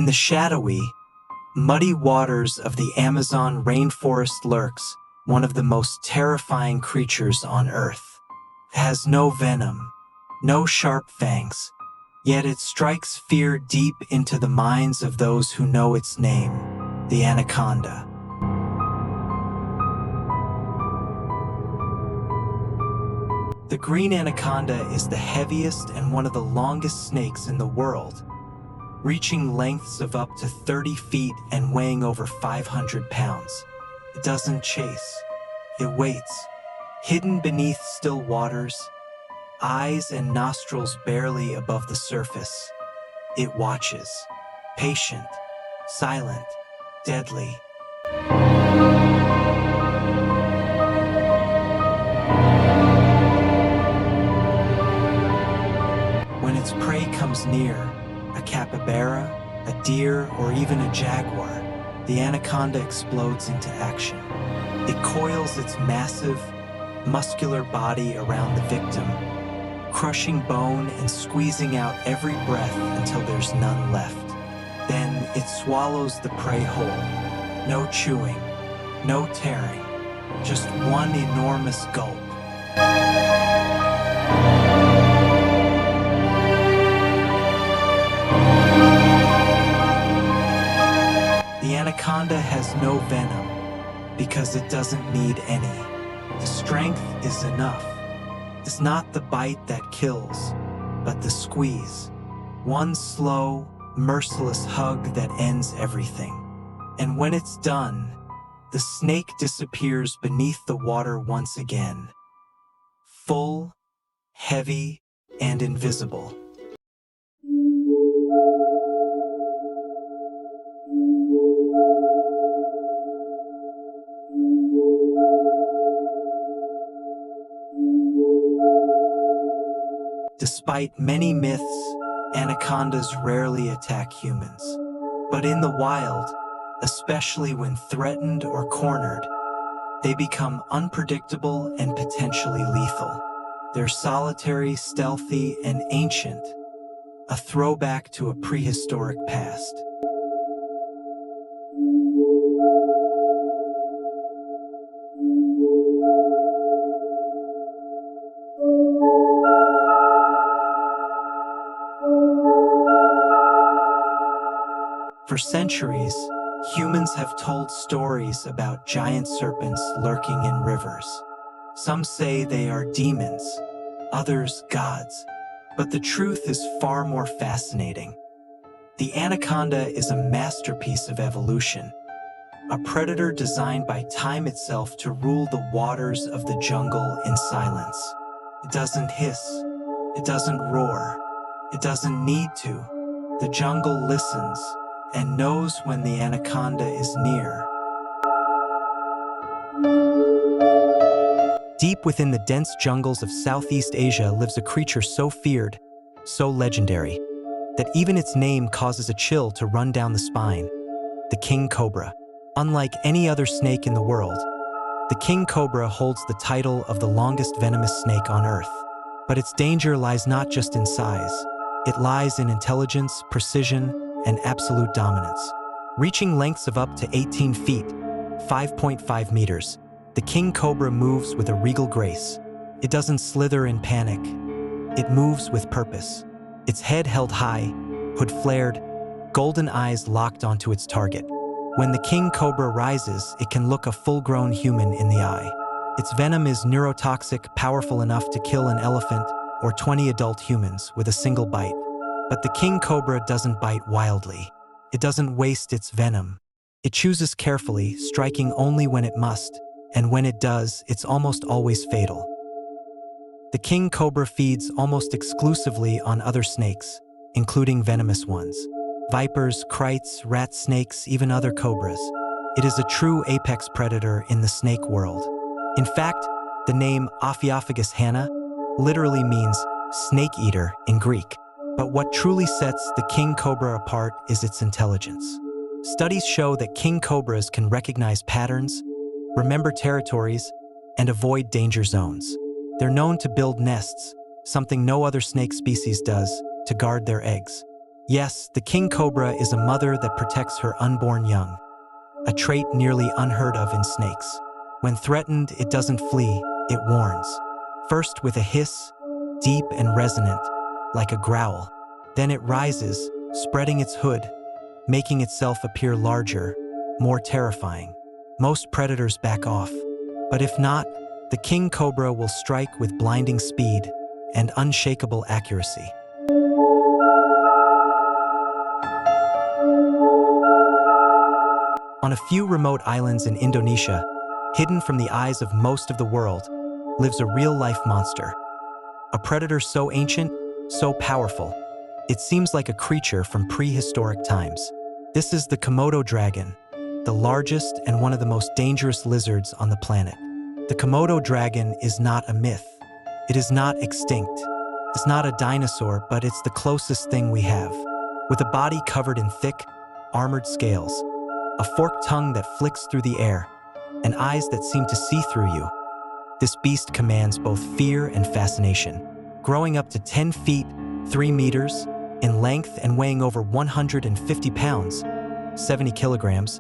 In the shadowy, muddy waters of the Amazon rainforest lurks one of the most terrifying creatures on Earth. It has no venom, no sharp fangs, yet it strikes fear deep into the minds of those who know its name, the anaconda. The green anaconda is the heaviest and one of the longest snakes in the world, reaching lengths of up to 30 feet and weighing over 500 pounds. It doesn't chase, it waits, hidden beneath still waters, eyes and nostrils barely above the surface. It watches, patient, silent, deadly. When its prey comes near, a capybara, a deer, or even a jaguar, the anaconda explodes into action. It coils its massive, muscular body around the victim, crushing bone and squeezing out every breath until there's none left. Then it swallows the prey whole. No chewing, no tearing, just one enormous gulp. The anaconda has no venom because it doesn't need any. The strength is enough. It's not the bite that kills, but the squeeze. One slow, merciless hug that ends everything. And when it's done, the snake disappears beneath the water once again. Full, heavy, and invisible. Despite many myths, anacondas rarely attack humans. But in the wild, especially when threatened or cornered, they become unpredictable and potentially lethal. They're solitary, stealthy, and ancient, a throwback to a prehistoric past. For centuries, humans have told stories about giant serpents lurking in rivers. Some say they are demons, others gods. But the truth is far more fascinating. The anaconda is a masterpiece of evolution, a predator designed by time itself to rule the waters of the jungle in silence. It doesn't hiss, it doesn't roar, it doesn't need to. The jungle listens and knows when the anaconda is near. Deep within the dense jungles of Southeast Asia lives a creature so feared, so legendary, that even its name causes a chill to run down the spine: the king cobra. Unlike any other snake in the world, the king cobra holds the title of the longest venomous snake on Earth. But its danger lies not just in size. It lies in intelligence, precision, and absolute dominance. Reaching lengths of up to 18 feet, 5.5 meters, the king cobra moves with a regal grace. It doesn't slither in panic. It moves with purpose. Its head held high, hood flared, golden eyes locked onto its target. When the king cobra rises, it can look a full-grown human in the eye. Its venom is neurotoxic, powerful enough to kill an elephant or 20 adult humans with a single bite. But the king cobra doesn't bite wildly. It doesn't waste its venom. It chooses carefully, striking only when it must, and when it does, it's almost always fatal. The king cobra feeds almost exclusively on other snakes, including venomous ones: vipers, krites, rat snakes, even other cobras. It is a true apex predator in the snake world. In fact, the name Ophiophagus hanna literally means snake eater in Greek. But what truly sets the king cobra apart is its intelligence. Studies show that king cobras can recognize patterns, remember territories, and avoid danger zones. They're known to build nests, something no other snake species does, to guard their eggs. Yes, the king cobra is a mother that protects her unborn young, a trait nearly unheard of in snakes. When threatened, it doesn't flee, it warns. First with a hiss, deep and resonant, like a growl. Then it rises, spreading its hood, making itself appear larger, more terrifying. Most predators back off, but if not, the king cobra will strike with blinding speed and unshakable accuracy. On a few remote islands in Indonesia, hidden from the eyes of most of the world, lives a real-life monster. A predator so ancient, so powerful, it seems like a creature from prehistoric times. This is the Komodo dragon, the largest and one of the most dangerous lizards on the planet. The Komodo dragon is not a myth. It is not extinct. It's not a dinosaur, but it's the closest thing we have. With a body covered in thick, armored scales, a forked tongue that flicks through the air, and eyes that seem to see through you, this beast commands both fear and fascination. Growing up to 10 feet, 3 meters, in length and weighing over 150 pounds, 70 kilograms,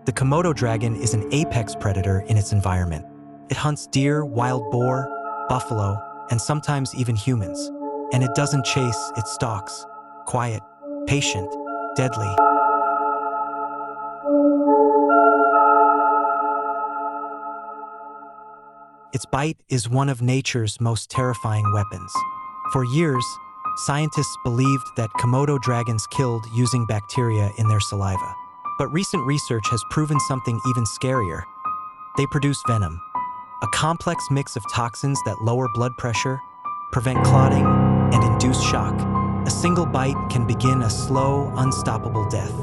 the Komodo dragon is an apex predator in its environment. It hunts deer, wild boar, buffalo, and sometimes even humans. And it doesn't chase, it stalks. Quiet, patient, deadly. Its bite is one of nature's most terrifying weapons. For years, scientists believed that Komodo dragons killed using bacteria in their saliva. But recent research has proven something even scarier. They produce venom, a complex mix of toxins that lower blood pressure, prevent clotting, and induce shock. A single bite can begin a slow, unstoppable death.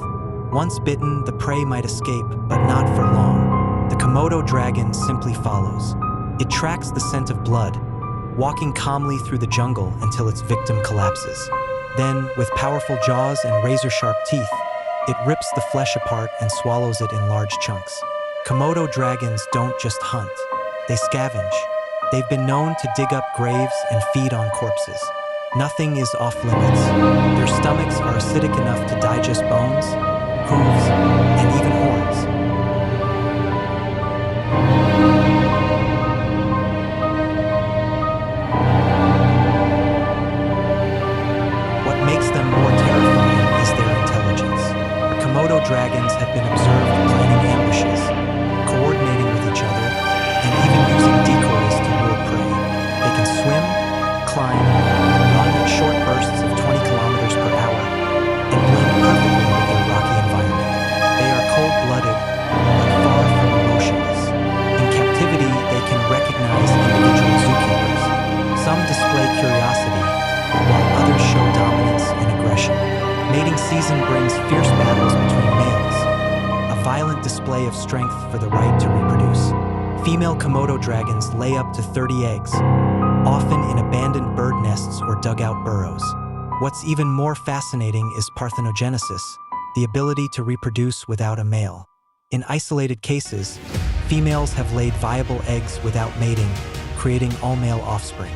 Once bitten, the prey might escape, but not for long. The Komodo dragon simply follows. It tracks the scent of blood, walking calmly through the jungle until its victim collapses. Then, with powerful jaws and razor-sharp teeth, it rips the flesh apart and swallows it in large chunks. Komodo dragons don't just hunt, they scavenge. They've been known to dig up graves and feed on corpses. Nothing is off limits. Their stomachs are acidic enough to digest bones, hooves, and even horns. What makes them more terrifying is their intelligence. Komodo dragons have been observed planning ambushes, coordinating with each other, and even using decoys to lure prey. They can swim, climb, run at short bursts of 20 kilometers per hour, and blend perfectly with their rocky environment. They are cold-blooded, but far from emotionless. In captivity, they can recognize individual zookeepers. Some display curiosity, while others show dominance and aggression. Mating season brings fierce battles between males, a violent display of strength for the right to reproduce. Female Komodo dragons lay up to 30 eggs, often in abandoned bird nests or dugout burrows. What's even more fascinating is parthenogenesis, the ability to reproduce without a male. In isolated cases, females have laid viable eggs without mating, creating all-male offspring.